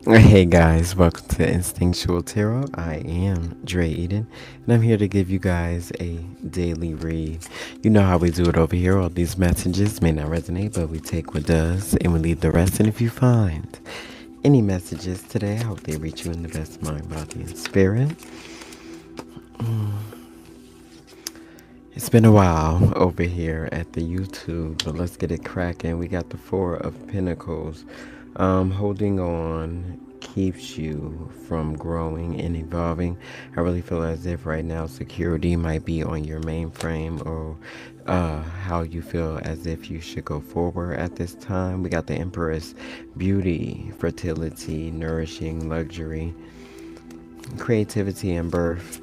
Hey guys, welcome to Instinctual Tarot. I am Dre Eden, and I'm here to give you guys a daily read. You know how we do it over here. All these messages may not resonate, but we take what does and we leave the rest. And if you find any messages today, I hope they reach you in the best mind, body, and spirit. It's been a while over here at the YouTube, but let's get it cracking. We got the Four of Pentacles. Holding on keeps you from growing and evolving. I really feel as if right now security might be on your mainframe, or how you feel as if you should go forward at this time. We got the Empress, beauty, fertility, nourishing, luxury, creativity, and birth.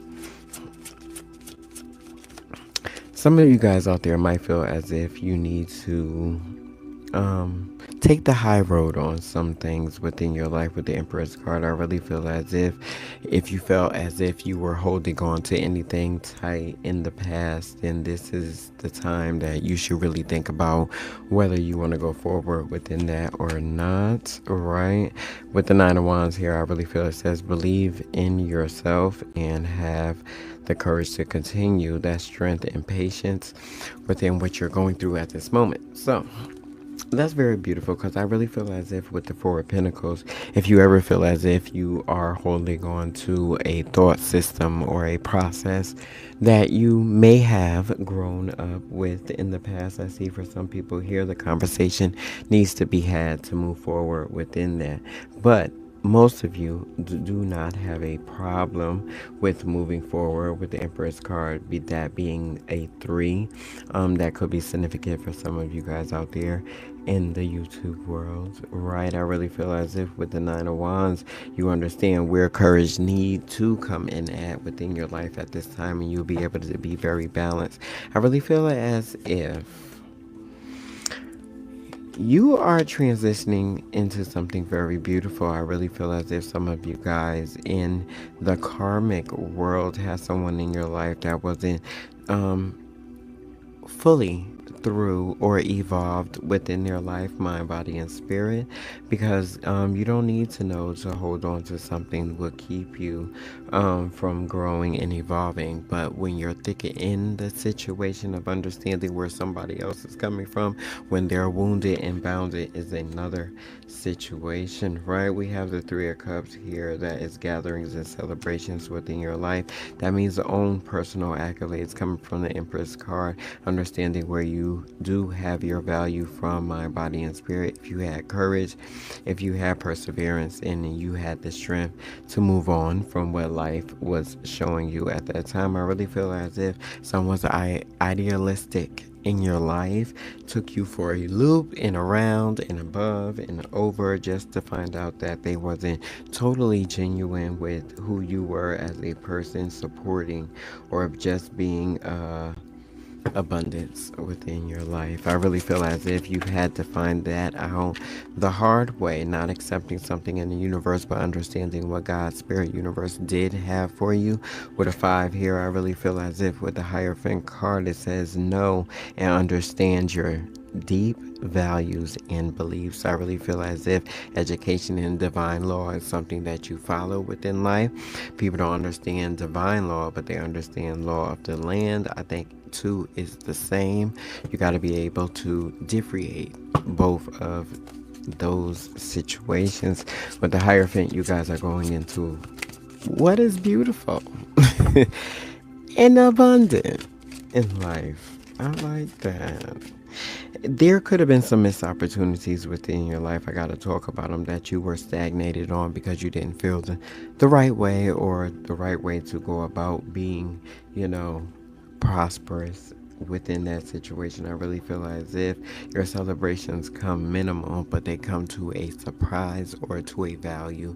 Some of you guys out there might feel as if you need to take the high road on some things within your life with the Empress card. I really feel as if you felt as if you were holding on to anything tight in the past, then this is the time that you should really think about whether you want to go forward within that or not, right? With the Nine of Wands here, I really feel it says believe in yourself and have the courage to continue, that strength and patience within what you're going through at this moment. So that's very beautiful, because I really feel as if with the Four of Pentacles, if you ever feel as if you are holding on to a thought system or a process that you may have grown up with in the past, I see for some people here the conversation needs to be had to move forward within that. But most of you do not have a problem with moving forward with the Empress card, be that being a 3. That could be significant for some of you guys out there in the YouTube world, right? I really feel as if with the Nine of Wands, you understand where courage need to come in at within your life at this time, and you'll be able to be very balanced. I really feel as if you are transitioning into something very beautiful. I really feel as if some of you guys in the karmic world has someone in your life that wasn't fully through or evolved within their life, mind, body, and spirit, because you don't need to know to hold on to something will keep you from growing and evolving. But when you're thick in the situation of understanding where somebody else is coming from, when they're wounded and bounded, is another situation, right? We have the Three of Cups here, that is gatherings and celebrations within your life. That means the own personal accolades coming from the Empress card, understanding where you do have your value from mind, body, and spirit. If you had courage, if you had perseverance, and you had the strength to move on from what life was showing you at that time. I really feel as if someone's idealistic in your life took you for a loop and around and above and over, just to find out that they wasn't totally genuine with who you were as a person, supporting or just being abundance within your life. I really feel as if you've had to find that out the hard way, not accepting something in the universe, but understanding what God's spirit universe did have for you. With a 5 here, I really feel as if with the Hierophant card, it says know and understand your deep values and beliefs. I really feel as if education in divine law is something that you follow within life. People don't understand divine law, but they understand law of the land. I think two is the same. You got to be able to differentiate both of those situations. With the Hierophant, you guys are going into what is beautiful and abundant in life. I like that. There could have been some missed opportunities within your life. I got to talk about them, that you were stagnated on because you didn't feel the right way, or the right way to go about being, prosperous within that situation. I really feel as if your celebrations come minimal, but they come to a surprise or to a value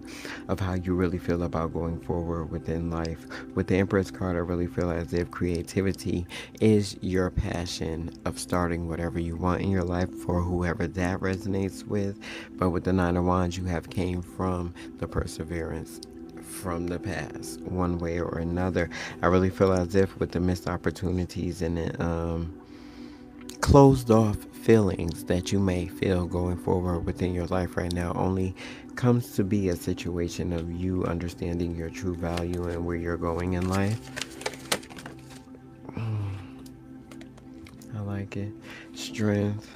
of how you really feel about going forward within life. With the Empress card, I really feel as if creativity is your passion of starting whatever you want in your life, for whoever that resonates with. But with the Nine of Wands, you have came from the perseverance from the past, one way or another. I really feel as if with the missed opportunities and the closed off feelings that you may feel going forward within your life right now only comes to be a situation of you understanding your true value and where you're going in life. I like it. Strength.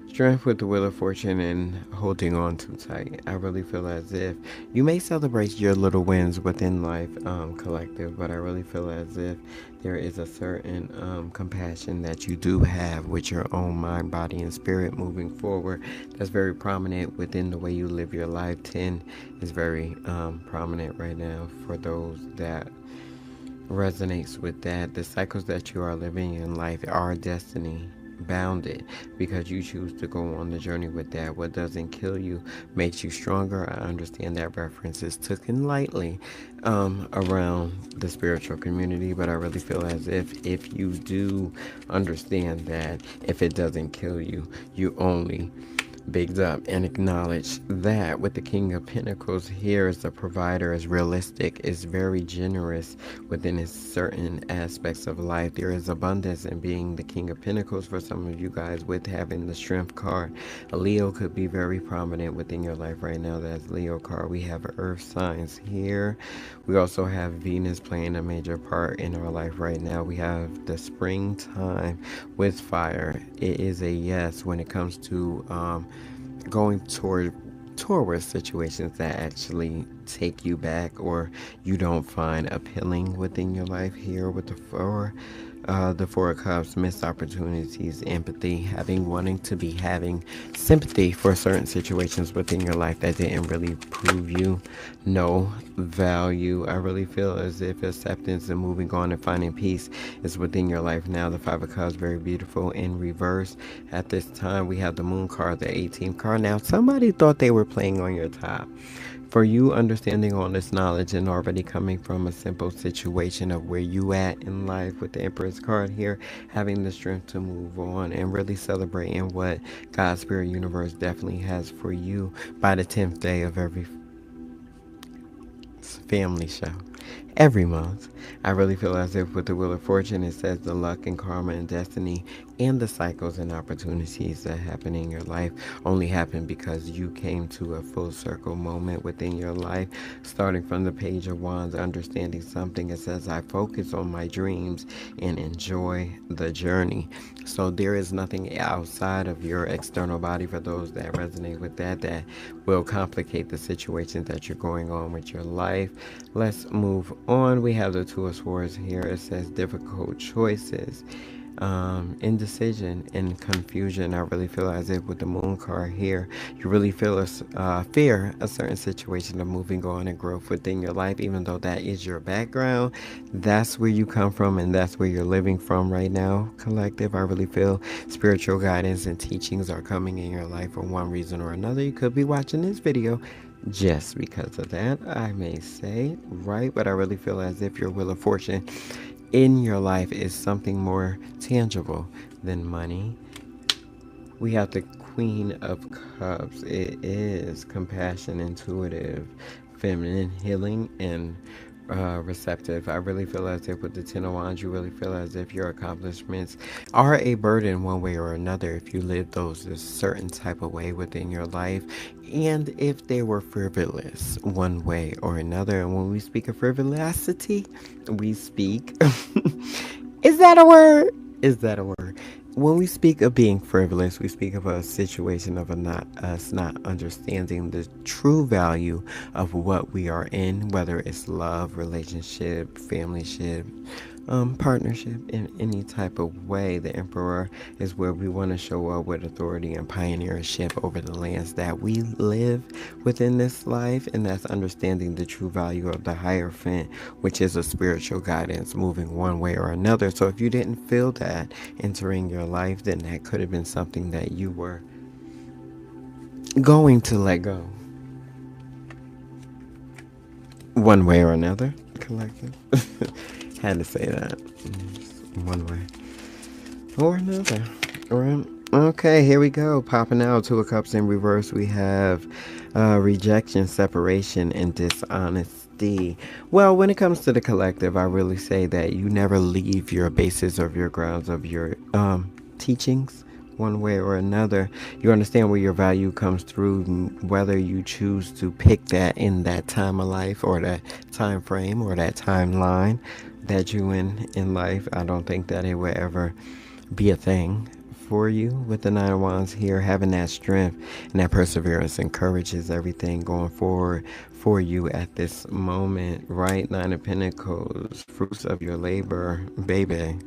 Strength with the wheel of fortune and holding on too tight. I really feel as if you may celebrate your little wins within life, collective, but I really feel as if there is a certain compassion that you do have with your own mind, body, and spirit moving forward. That's very prominent within the way you live your life. 10 is very prominent right now for those that resonates with that. The cycles that you are living in life are destiny bounded because you choose to go on the journey with that. What doesn't kill you makes you stronger. I understand that reference is taken lightly around the spiritual community, but I really feel as if you do understand that if it doesn't kill you, you only bigged up and acknowledge that with the King of Pentacles here as the provider is realistic, is very generous within his certain aspects of life. There is abundance in being the King of Pentacles for some of you guys with having the Strength card. A Leo could be very prominent within your life right now. That's Leo card. We have Earth signs here. We also have Venus playing a major part in our life right now. We have the springtime with fire. It is a yes when it comes to going towards situations that actually take you back or you don't find appealing within your life here with the Four of Cups, missed opportunities, empathy, having sympathy for certain situations within your life that didn't really prove you no value. I really feel as if acceptance and moving on and finding peace is within your life now. The Five of Cups, very beautiful in reverse. At this time, we have the Moon card, the 18th card. Now, somebody thought they were playing on your top. For you understanding all this knowledge and already coming from a simple situation of where you at in life with the Empress card here, having the strength to move on and really celebrating what God's Spirit Universe definitely has for you by the 10th day of every family show every month. I really feel as if with the Wheel of Fortune, it says the luck and karma and destiny and the cycles and opportunities that happen in your life only happen because you came to a full circle moment within your life. Starting from the Page of Wands, understanding something, it says, I focus on my dreams and enjoy the journey. So there is nothing outside of your external body, for those that resonate with that will complicate the situations that you're going on with your life. Let's move on. We have the Two of Swords here. It says difficult choices, indecision and confusion. I really feel as if with the Moon card here, you really feel fear a certain situation of moving on and growth within your life, even though that is your background. That's where you come from and that's where you're living from right now, collective. I really feel spiritual guidance and teachings are coming in your life for one reason or another. You could be watching this video just because of that, I may say, right? But I really feel as if your Wheel of Fortune in your life is something more tangible than money. We have the Queen of Cups. It is compassion, intuitive, feminine, healing, and receptive. I really feel as if with the Ten of Wands, you really feel as if your accomplishments are a burden one way or another if you live those a certain type of way within your life, and if they were frivolous one way or another. And when we speak of frivolity, we speak is that a word? Is that a word? When we speak of being frivolous, we speak of a situation of us not understanding the true value of what we are in, whether it's love, relationship, familyship, partnership, in any type of way. The Emperor is where we want to show up with authority and pioneership over the lands that we live within this life, and that's understanding the true value of the Hierophant, which is a spiritual guidance moving one way or another. So if you didn't feel that entering your life, then that could have been something that you were going to let go one way or another, collective. Had to say that one way or another. All right. Okay, here we go. Popping out. Two of Cups in reverse. We have rejection, separation, and dishonesty. Well, when it comes to the collective, I really say that you never leave your basis of your grounds of your teachings one way or another. You understand where your value comes through, whether you choose to pick that in that time of life or that time frame or that timeline that you in life. I don't think that it will ever be a thing for you with the Nine of Wands here. Having that strength and that perseverance encourages everything going forward for you at this moment, right? Nine of Pentacles, fruits of your labor, baby.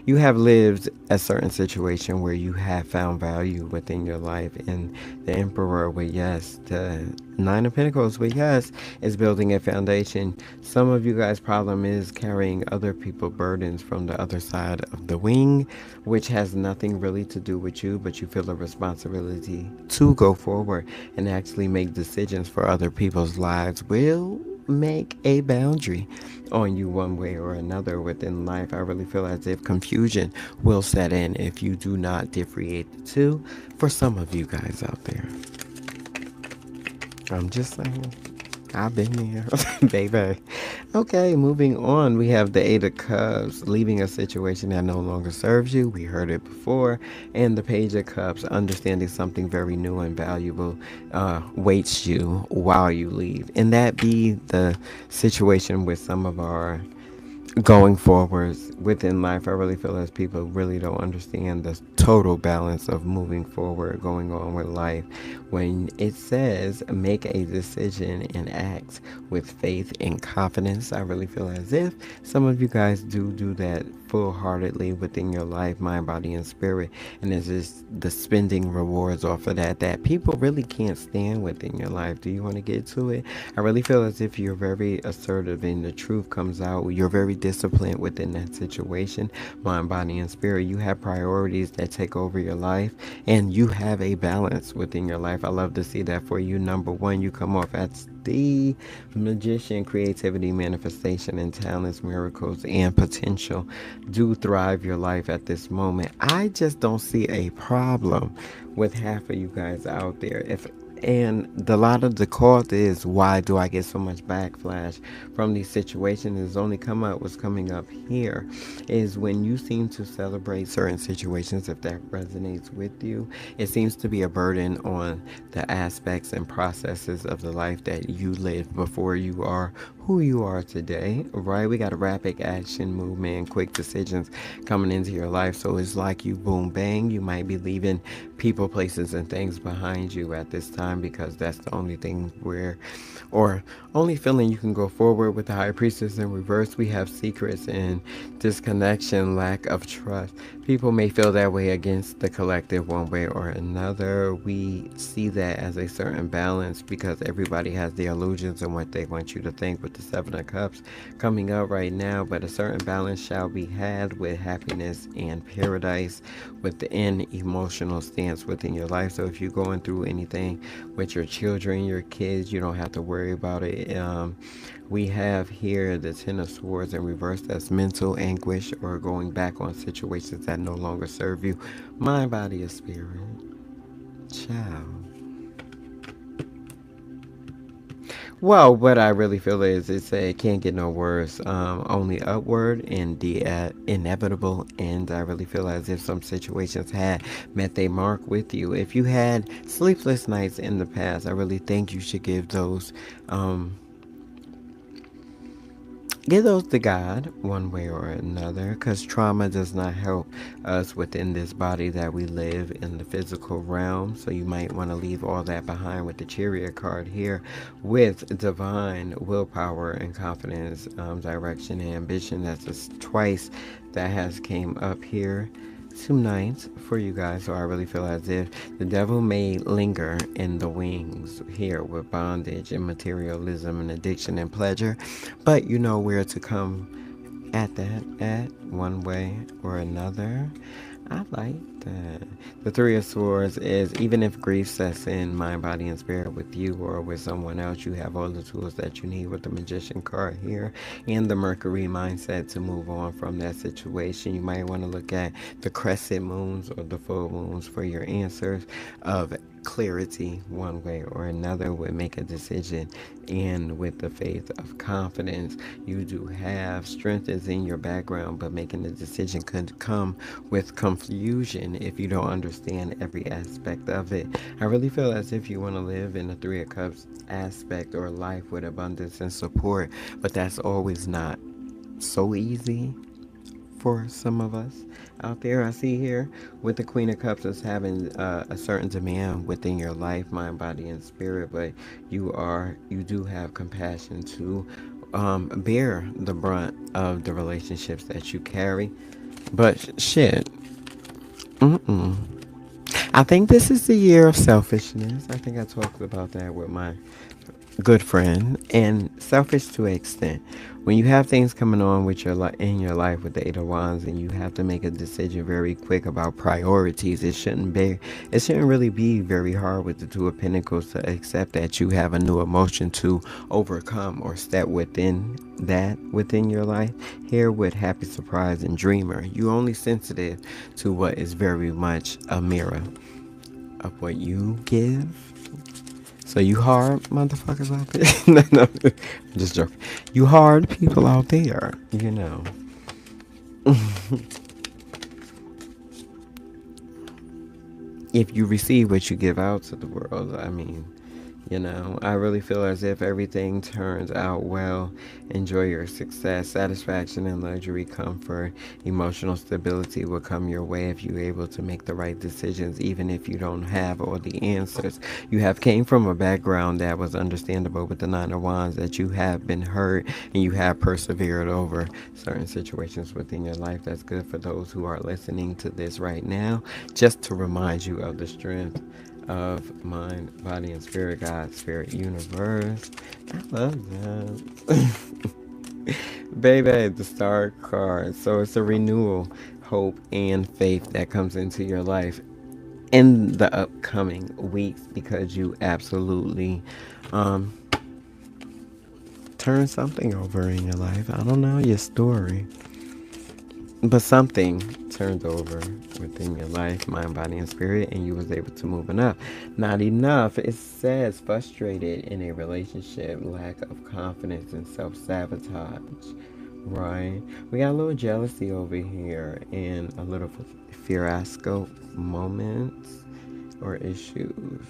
You have lived a certain situation where you have found value within your life, and the Emperor with yes, the Nine of Pentacles with yes is building a foundation. Some of you guys' problem is carrying other people's burdens from the other side of the wing, which has nothing really to do with you, but you feel a responsibility to go forward and actually make decisions for other people's lives. Will make a boundary on you one way or another within life. I really feel as if confusion will set in if you do not differentiate the two. For some of you guys out there, I'm just saying, I've been there, baby. Okay, moving on. We have the Eight of Cups, leaving a situation that no longer serves you. We heard it before. And the Page of Cups, understanding something very new and valuable waits you while you leave. And that be the situation with some of our going forwards within life. I really feel as people really don't understand the total balance of moving forward, going on with life. When it says make a decision and act with faith and confidence, I really feel as if some of you guys do that full-heartedly within your life, mind, body, and spirit. And it's just the spending rewards off of that people really can't stand within your life. Do you want to get to it? I really feel as if you're very assertive and the truth comes out. You're very disciplined within that situation, mind, body, and spirit. You have priorities that take over your life, and you have a balance within your life. I love to see that for you. Number one, you come off as the magician. Creativity, manifestation, and talents, miracles, and potential do thrive your life at this moment. I just don't see a problem with half of you guys out there. If and the lot of the cause is, why do I get so much backlash from these situations? Is only come up what's coming up here is when you seem to celebrate certain situations. If that resonates with you, it seems to be a burden on the aspects and processes of the life that you lived before you are who you are today, right? We got a rapid action movement, quick decisions coming into your life. So it's like you boom bang, you might be leaving people, places, and things behind you at this time, because that's the only thing where, or only feeling you can go forward. With the High Priestess in reverse, we have secrets and disconnection, lack of trust. People may feel that way against the collective one way or another. We see that as a certain balance because everybody has their illusions and what they want you to think, with the Seven of Cups coming up right now. But a certain balance shall be had with happiness and paradise within emotional stance within your life. So if you're going through anything with your children, your kids, you don't have to worry about it. We have here the Ten of Swords in reverse. That's mental anguish or going back on situations that no longer serve you. Mind, body, or spirit. Child. Well, what I really feel is it can't get no worse, only upward and the inevitable. And I really feel as if some situations had met their mark with you. If you had sleepless nights in the past, I really think you should give those to God one way or another, because trauma does not help us within this body that we live in the physical realm. So you might want to leave all that behind with the Chariot card here, with divine willpower and confidence, direction and ambition. That's just twice that has came up here tonight for you guys. So I really feel as if the devil may linger in the wings here with bondage and materialism and addiction and pleasure, but you know where to come at that at one way or another. I like that. The Three of Swords is even if grief sets in mind, body, and spirit with you or with someone else, you have all the tools that you need with the Magician card here and the Mercury mindset to move on from that situation. You might want to look at the crescent moons or the full moons for your answers of clarity one way or another would make a decision. And with the faith of confidence, you do have strength is in your background, but making the decision could come with confusion if you don't understand every aspect of it. I really feel as if you want to live in the Three of Cups aspect or life with abundance and support, but that's always not so easy for some of us out there. I see here with the Queen of Cups as having a certain demand within your life, mind, body, and spirit, but you do have compassion to bear the brunt of the relationships that you carry. But shit, mm-mm. I think this is the year of selfishness. I think I talked about that with my good friend, and selfish to an extent. When you have things coming on with your in your life with the Eight of Wands, and you have to make a decision very quick about priorities, it shouldn't really be very hard with the Two of Pentacles to accept that you have a new emotion to overcome or step within that within your life. Here with Happy Surprise and Dreamer, you're only sensitive to what is very much a mirror of what you give. So you hard motherfuckers out there. No, I'm just joking. You hard people out there, you know. If you receive what you give out to the world, I mean, you know, I really feel as if everything turns out well. Enjoy your success, satisfaction, and luxury, comfort, emotional stability will come your way if you're able to make the right decisions, even if you don't have all the answers. You have came from a background that was understandable with the Nine of Wands, that you have been hurt and you have persevered over certain situations within your life. That's good for those who are listening to this right now, just to remind you of the strength of mind, body, and spirit, God, spirit, universe. I love that. Baby, the star card. So it's a renewal, hope, and faith that comes into your life in the upcoming weeks because you absolutely um, turn something over in your life. I don't know your story. But something turned over within your life, mind, body, and spirit, and you was able to move enough. Not enough. It says frustrated in a relationship, lack of confidence, and self-sabotage. Right? We got a little jealousy over here and a little fiasco moments or issues.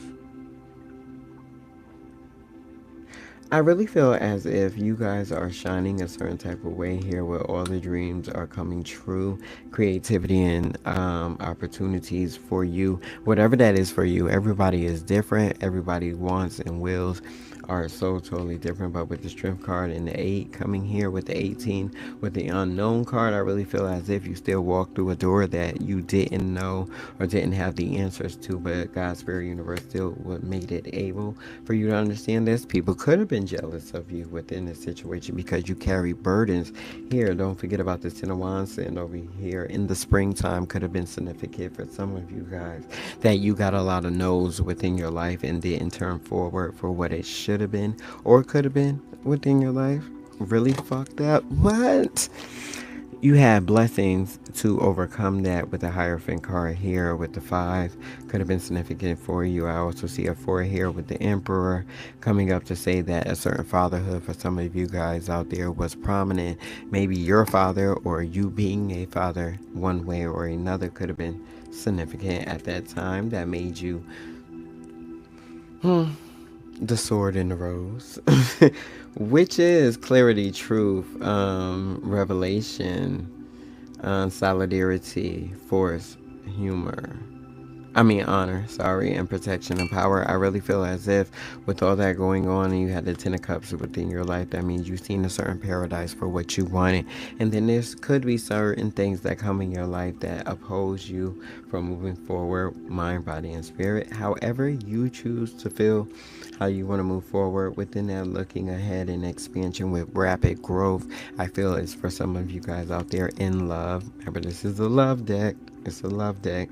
I really feel as if you guys are shining a certain type of way here where all the dreams are coming true, creativity and opportunities for you, whatever that is for you. Everybody is different. Everybody wants and wills are so totally different. But with the strength card and the 8 coming here with the 18 with the unknown card, I really feel as if you still walk through a door that you didn't know or didn't have the answers to, but God's Spirit Universe still would made it able for you to understand this. People could have been jealous of you within this situation because you carry burdens. Here, don't forget about the Ten of Wands sitting over here in the springtime could have been significant for some of you guys, that you got a lot of no's within your life and didn't turn forward for what it should have been or could have been within your life. Really fucked up. What? You had blessings to overcome that with the Hierophant card here with the 5. Could have been significant for you. I also see a 4 here with the Emperor coming up to say that a certain fatherhood for some of you guys out there was prominent. Maybe your father or you being a father one way or another could have been significant at that time. That made you the sword in the rose. Which is clarity, truth, revelation, solidarity, force, humor. Honor, sorry, and protection and power. I really feel as if with all that going on and you had the Ten of Cups within your life, that means you've seen a certain paradise for what you wanted. And then there could be certain things that come in your life that oppose you from moving forward, mind, body, and spirit. However you choose to feel how you want to move forward within that, looking ahead and expansion with rapid growth, I feel is for some of you guys out there in love. Remember, this is a love deck. It's a love deck.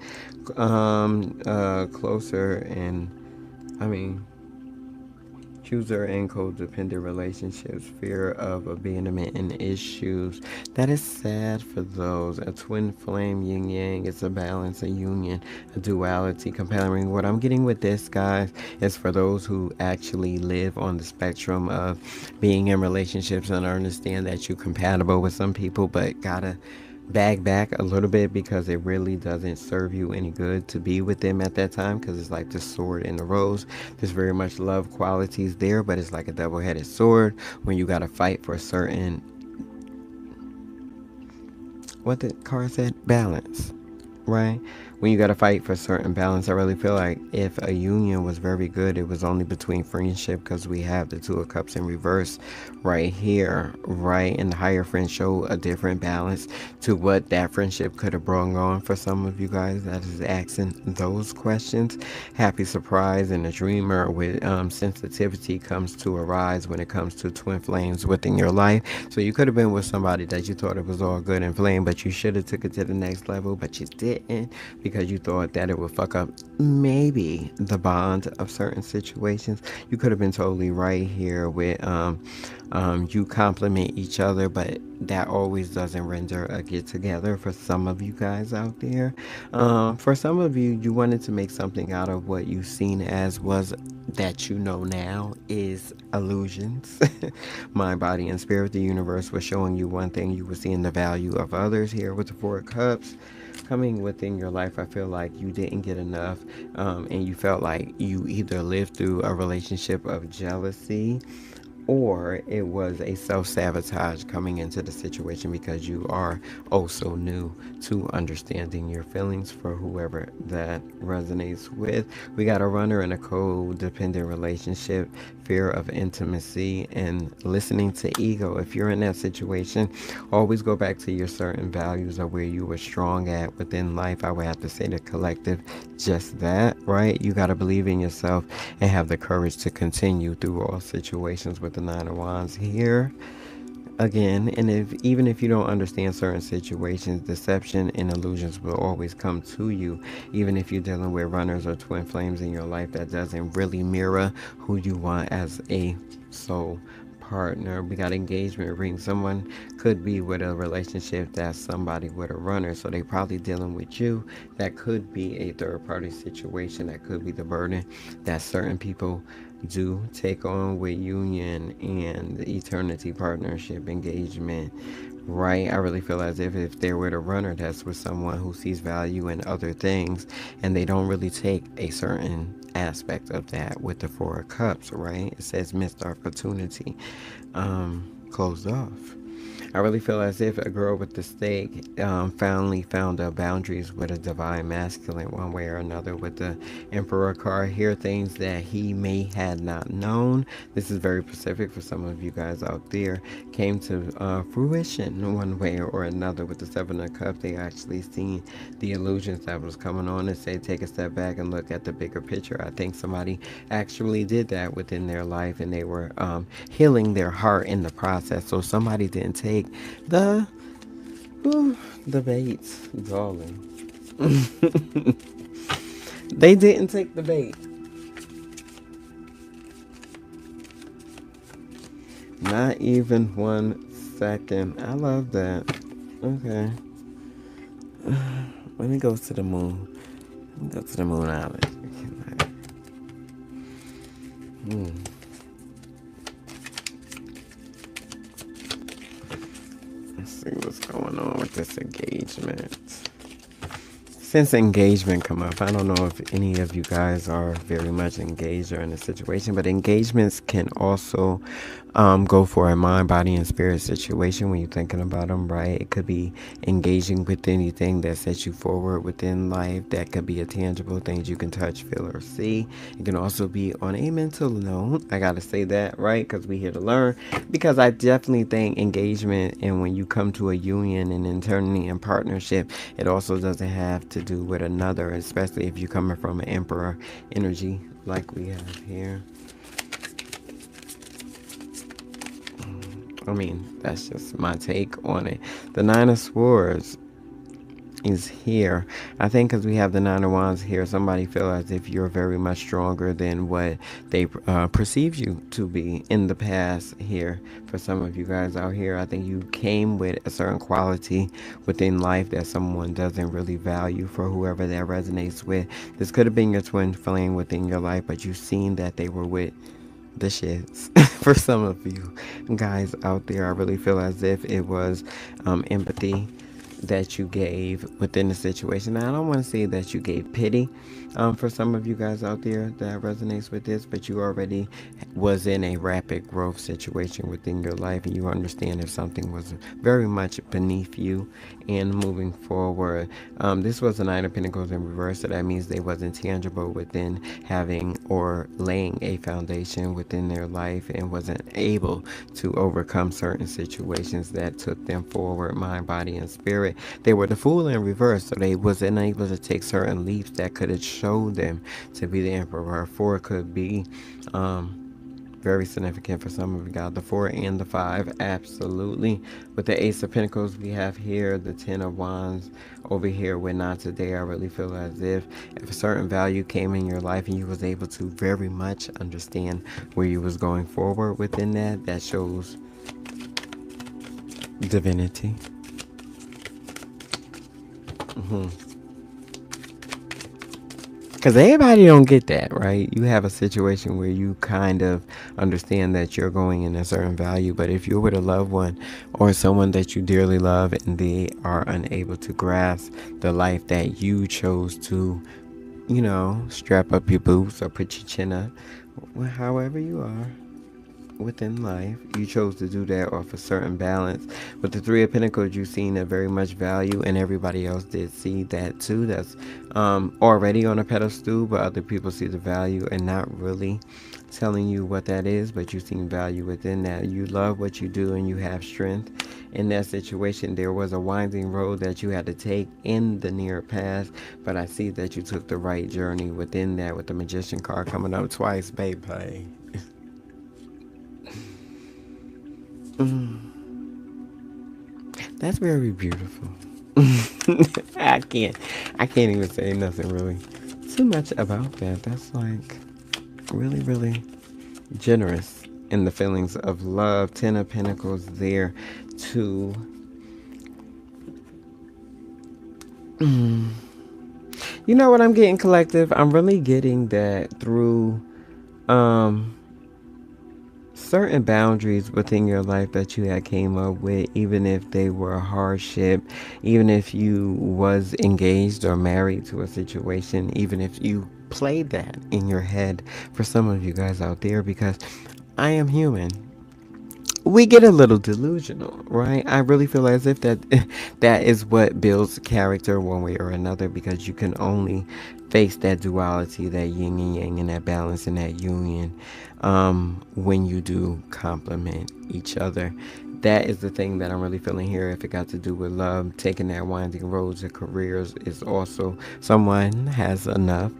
Closer and I mean User and codependent relationships, fear of abandonment and issues. That is sad for those. A twin flame, yin yang, it's a balance, a union, a duality, compelling. What I'm getting with this, guys, is for those who actually live on the spectrum of being in relationships and understand that you're compatible with some people, but gotta bag back a little bit because it really doesn't serve you any good to be with them at that time, because it's like the sword and the rose. There's very much love qualities there, but it's like a double-headed sword when you got to fight for a certain, what the card said, balance, right? When you got to fight for certain balance, I really feel like if a union was very good, it was only between friendship, because we have the Two of Cups in reverse right here, right? And the higher friends show a different balance to what that friendship could have brought on. For some of you guys that is asking those questions, happy surprise and a dreamer with sensitivity comes to arise when it comes to twin flames within your life. So you could have been with somebody that you thought it was all good and flame, but you should have took it to the next level, but you didn't, because you thought that it would fuck up maybe the bond of certain situations. You could have been totally right here with you complement each other, but that always doesn't render a get together for some of you guys out there. For some of you, you wanted to make something out of what you've seen as was that you know now is illusions. Mind, body, and spirit. The universe was showing you one thing. You were seeing the value of others here with the Four of Cups coming within your life. I feel like you didn't get enough, and you felt like you either lived through a relationship of jealousy, or it was a self-sabotage coming into the situation because you are also new to understanding your feelings. For whoever that resonates with, we got a runner in a codependent relationship, fear of intimacy, and listening to ego. If you're in that situation, always go back to your certain values or where you were strong at within life. I would have to say the collective, just that, right? You got to believe in yourself and have the courage to continue through all situations with the Nine of Wands here again. And if even if you don't understand certain situations, deception and illusions will always come to you. Even if you're dealing with runners or twin flames in your life, that doesn't really mirror who you want as a soul partner. We got engagement ring. Someone could be with a relationship that's somebody with a runner, so they probably dealing with you. That could be a third party situation. That could be the burden that certain people do take on with union and the eternity partnership engagement, right? I really feel as if they're with a runner, that's with someone who sees value in other things, and they don't really take a certain aspect of that with the Four of Cups, right? It says missed opportunity, closed off. I really feel as if a girl with the stake finally found her boundaries with a divine masculine, one way or another, with the Emperor card. Here, things that he may had not known. This is very specific for some of you guys out there. Came to fruition one way or another with the Seven of Cups. They actually seen the illusions that was coming on and say, take a step back and look at the bigger picture. I think somebody actually did that within their life, and they were healing their heart in the process. So somebody didn't take the the baits, darling. They didn't take the bait. Not even 1 second. I love that. Okay. Let me go to the moon. Let me go to the moon island. Let's see what's going on with this engagement. Since engagement come up, I don't know if any of you guys are very much engaged or in a situation, but engagements can also go for a mind, body, and spirit situation when you're thinking about them, right? It could be engaging with anything that sets you forward within life. That could be a tangible things you can touch, feel, or see. It can also be on a mental note. I gotta say that, right? Because we're here to learn. Because I definitely think engagement, and when you come to a union and eternity and partnership, it also doesn't have to do with another, especially if you're coming from an emperor energy like we have here. I mean, that's just my take on it. The Nine of Swords. is here. I think because we have the Nine of Wands here, somebody feel as if you're very much stronger than what they perceived you to be in the past here. For some of you guys out here, I think you came with a certain quality within life that someone doesn't really value for whoever that resonates with. This could have been your twin flame within your life, but you've seen that they were with the shits. For some of you guys out there, I really feel as if it was empathy that you gave within the situation. Now, I don't want to say that you gave pity for some of you guys out there that resonates with this, but you already was in a rapid growth situation within your life, and you understand if something was very much beneath you and moving forward. This was a Nine of Pentacles in reverse, so that means they wasn't tangible within having or laying a foundation within their life and wasn't able to overcome certain situations that took them forward, mind, body, and spirit. They were the Fool in reverse, so they wasn't able to take certain leaps that could have showed them to be the Emperor. Four could be very significant for some of you guys. The 4 and the 5, absolutely. With the Ace of Pentacles, we have here the 10 of Wands over here with Not Today. I really feel as if a certain value came in your life and you was able to very much understand where you was going forward within that, that shows divinity. Because everybody don't get that, right? You have a situation where you kind of understand that you're going in a certain value, but if you're with a loved one or someone that you dearly love and they are unable to grasp the life that you chose to, strap up your boots or put your chin up, however you are within life, you chose to do that off a certain balance. With the 3 of Pentacles, you've seen a very much value, and everybody else did see that too. That's already on a pedestal, but other people see the value and not really telling you what that is, but you see value within that. You love what you do and you have strength. In that situation, there was a winding road that you had to take in the near past, but I see that you took the right journey within that with the Magician card coming up twice, baby. That's very beautiful. I can't even say nothing really too much about that. That's like really, really generous in the feelings of love. 10 of Pentacles there too. You know what I'm getting, collective? I'm really getting that through certain boundaries within your life that you had came up with, even if they were a hardship, even if you was engaged or married to a situation, even if you played that in your head for some of you guys out there, because I am human. We get a little delusional, right? I really feel as if that is what builds character one way or another, because you can only face that duality, that yin and yang, and that balance and that union when you do complement each other. That is the thing that I'm really feeling here. If it got to do with love, taking that winding roads and careers, is also someone has enough.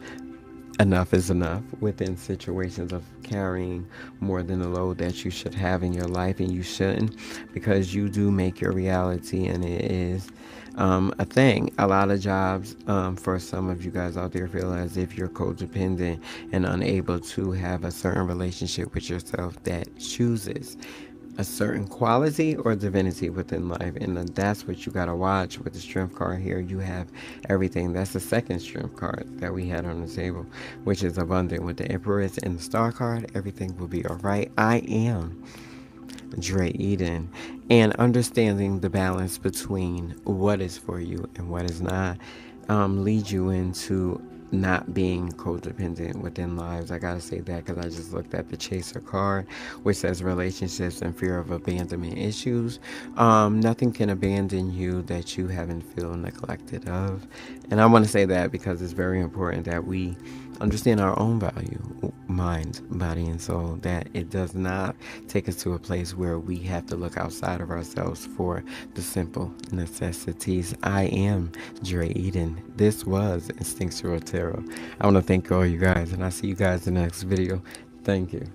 Enough is enough within situations of carrying more than the load that you should have in your life, and you shouldn't, because you do make your reality, and it is a thing. A lot of jobs for some of you guys out there feel as if you're codependent and unable to have a certain relationship with yourself that chooses a certain quality or divinity within life, and that's what you got to watch. With the Strength card here, you have everything. That's the second Strength card that we had on the table, which is abundant. With the Empress and the Star card, everything will be all right. I am Dre Eden, and understanding the balance between what is for you and what is not leads you into not being codependent within lives. I gotta say that because I just looked at the Chaser card, which says relationships and fear of abandonment issues. Nothing can abandon you that you haven't feel neglected of. And I want to say that because it's very important that we understand our own value, mind, body, and soul, that it does not take us to a place where we have to look outside of ourselves for the simple necessities. I am Dre Eden. This was Instinctual Tarot. I want to thank all you guys, and I'll see you guys in the next video. Thank you.